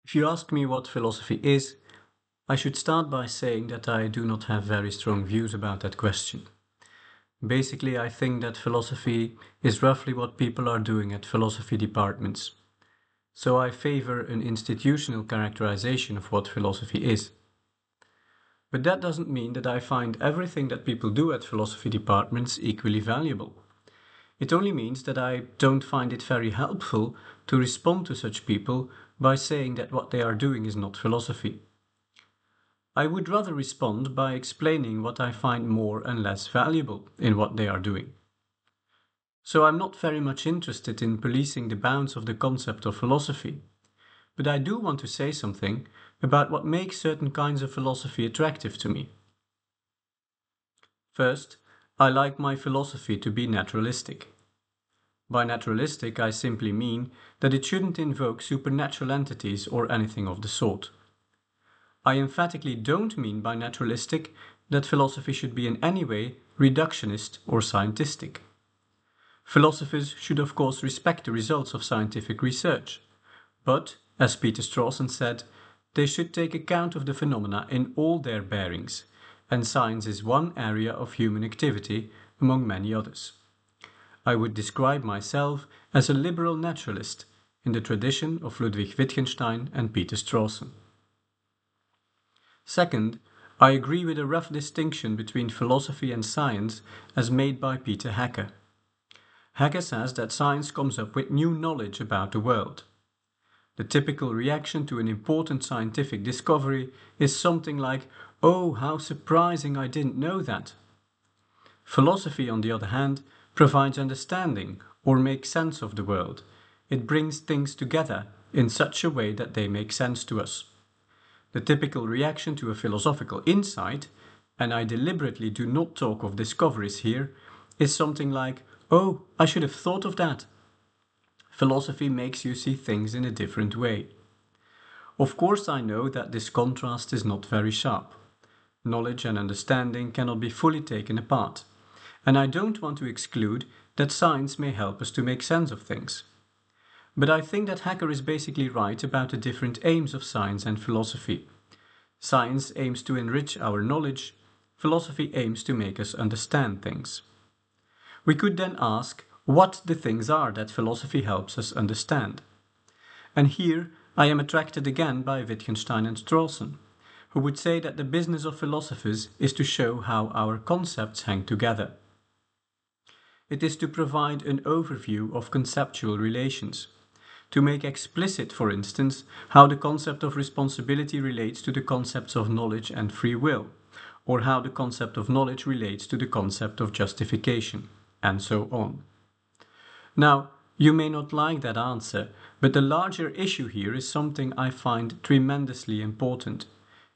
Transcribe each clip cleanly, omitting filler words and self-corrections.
If you ask me what philosophy is, I should start by saying that I do not have very strong views about that question. Basically, I think that philosophy is roughly what people are doing at philosophy departments. So I favor an institutional characterization of what philosophy is. But that doesn't mean that I find everything that people do at philosophy departments equally valuable. It only means that I don't find it very helpful to respond to such people by saying that what they are doing is not philosophy. I would rather respond by explaining what I find more and less valuable in what they are doing. So I'm not very much interested in policing the bounds of the concept of philosophy, but I do want to say something about what makes certain kinds of philosophy attractive to me. First, I like my philosophy to be naturalistic. By naturalistic, I simply mean that it shouldn't invoke supernatural entities or anything of the sort. I emphatically don't mean by naturalistic that philosophy should be in any way reductionist or scientistic. Philosophers should of course respect the results of scientific research, but, as Peter Strawson said, they should take account of the phenomena in all their bearings, and science is one area of human activity among many others. I would describe myself as a liberal naturalist in the tradition of Ludwig Wittgenstein and Peter Strawson. Second, I agree with a rough distinction between philosophy and science as made by Peter Hacker. Hacker says that science comes up with new knowledge about the world. The typical reaction to an important scientific discovery is something like, "Oh, how surprising, I didn't know that." Philosophy, on the other hand, provides understanding or makes sense of the world. It brings things together in such a way that they make sense to us. The typical reaction to a philosophical insight, and I deliberately do not talk of discoveries here, is something like, "Oh, I should have thought of that." Philosophy makes you see things in a different way. Of course, I know that this contrast is not very sharp. Knowledge and understanding cannot be fully taken apart, and I don't want to exclude that science may help us to make sense of things. But I think that Hacker is basically right about the different aims of science and philosophy. Science aims to enrich our knowledge, philosophy aims to make us understand things. We could then ask what the things are that philosophy helps us understand. And here I am attracted again by Wittgenstein and Strawson, who would say that the business of philosophers is to show how our concepts hang together. It is to provide an overview of conceptual relations, to make explicit, for instance, how the concept of responsibility relates to the concepts of knowledge and free will, or how the concept of knowledge relates to the concept of justification, and so on. Now, you may not like that answer, but the larger issue here is something I find tremendously important,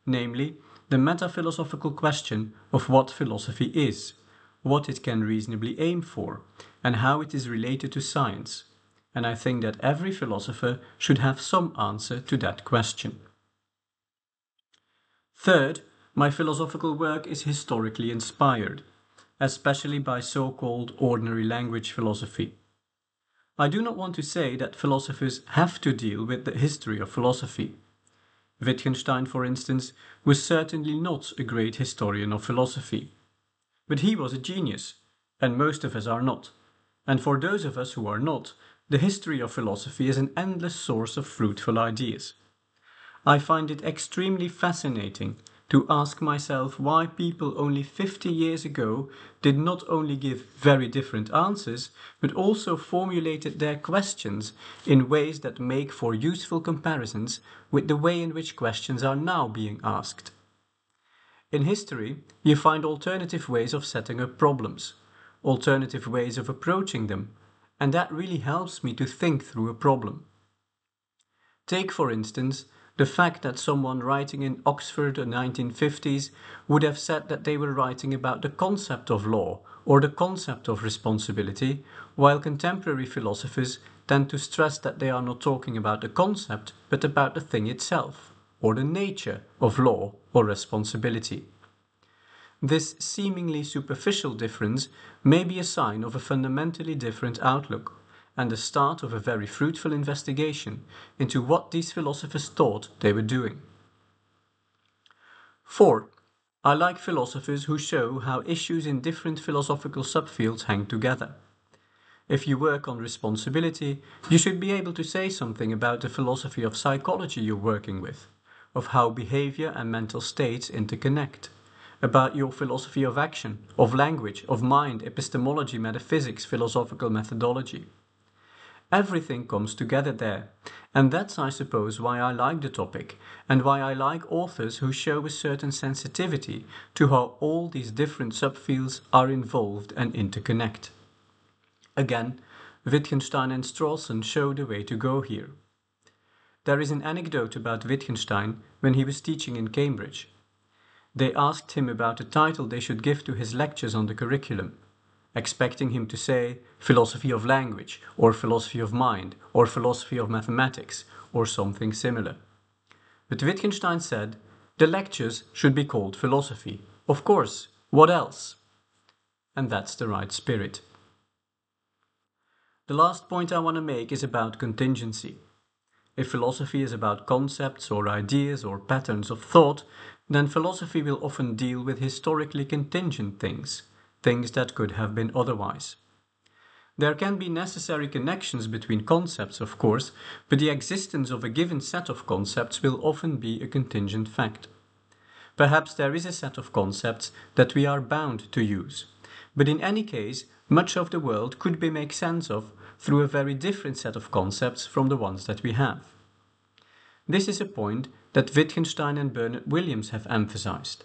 namely, the metaphilosophical question of what philosophy is, what it can reasonably aim for, and how it is related to science. And I think that every philosopher should have some answer to that question. Third, my philosophical work is historically inspired, especially by so-called ordinary language philosophy. I do not want to say that philosophers have to deal with the history of philosophy. Wittgenstein, for instance, was certainly not a great historian of philosophy. But he was a genius, and most of us are not. And for those of us who are not, the history of philosophy is an endless source of fruitful ideas. I find it extremely fascinating to ask myself why people only 50 years ago did not only give very different answers, but also formulated their questions in ways that make for useful comparisons with the way in which questions are now being asked. In history, you find alternative ways of setting up problems, alternative ways of approaching them, and that really helps me to think through a problem. Take, for instance, the fact that someone writing in Oxford in the 1950s would have said that they were writing about the concept of law or the concept of responsibility, while contemporary philosophers tend to stress that they are not talking about the concept but about the thing itself, or the nature of law or responsibility. This seemingly superficial difference may be a sign of a fundamentally different outlook, and the start of a very fruitful investigation into what these philosophers thought they were doing. 4. I like philosophers who show how issues in different philosophical subfields hang together. If you work on responsibility, you should be able to say something about the philosophy of psychology you're working with, of how behavior and mental states interconnect, about your philosophy of action, of language, of mind, epistemology, metaphysics, philosophical methodology. Everything comes together there, and that's, I suppose, why I like the topic, and why I like authors who show a certain sensitivity to how all these different subfields are involved and interconnect. Again, Wittgenstein and Strawson show the way to go here. There is an anecdote about Wittgenstein when he was teaching in Cambridge. They asked him about the title they should give to his lectures on the curriculum, expecting him to say philosophy of language, or philosophy of mind, or philosophy of mathematics, or something similar. But Wittgenstein said, the lectures should be called philosophy. Of course, what else? And that's the right spirit. The last point I want to make is about contingency. If philosophy is about concepts or ideas or patterns of thought, then philosophy will often deal with historically contingent things, things that could have been otherwise. There can be necessary connections between concepts, of course, but the existence of a given set of concepts will often be a contingent fact. Perhaps there is a set of concepts that we are bound to use, but in any case, much of the world could be made sense of through a very different set of concepts from the ones that we have. This is a point that Wittgenstein and Bernard Williams have emphasized.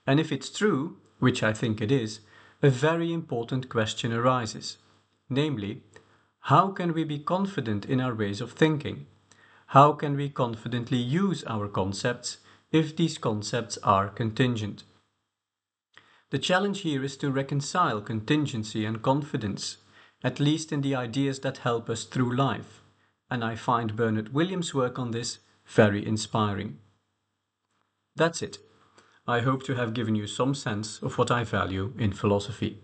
And if it's true, which I think it is, a very important question arises. Namely, how can we be confident in our ways of thinking? How can we confidently use our concepts if these concepts are contingent? The challenge here is to reconcile contingency and confidence, at least in the ideas that help us through life, and I find Bernard Williams' work on this very inspiring. That's it. I hope to have given you some sense of what I value in philosophy.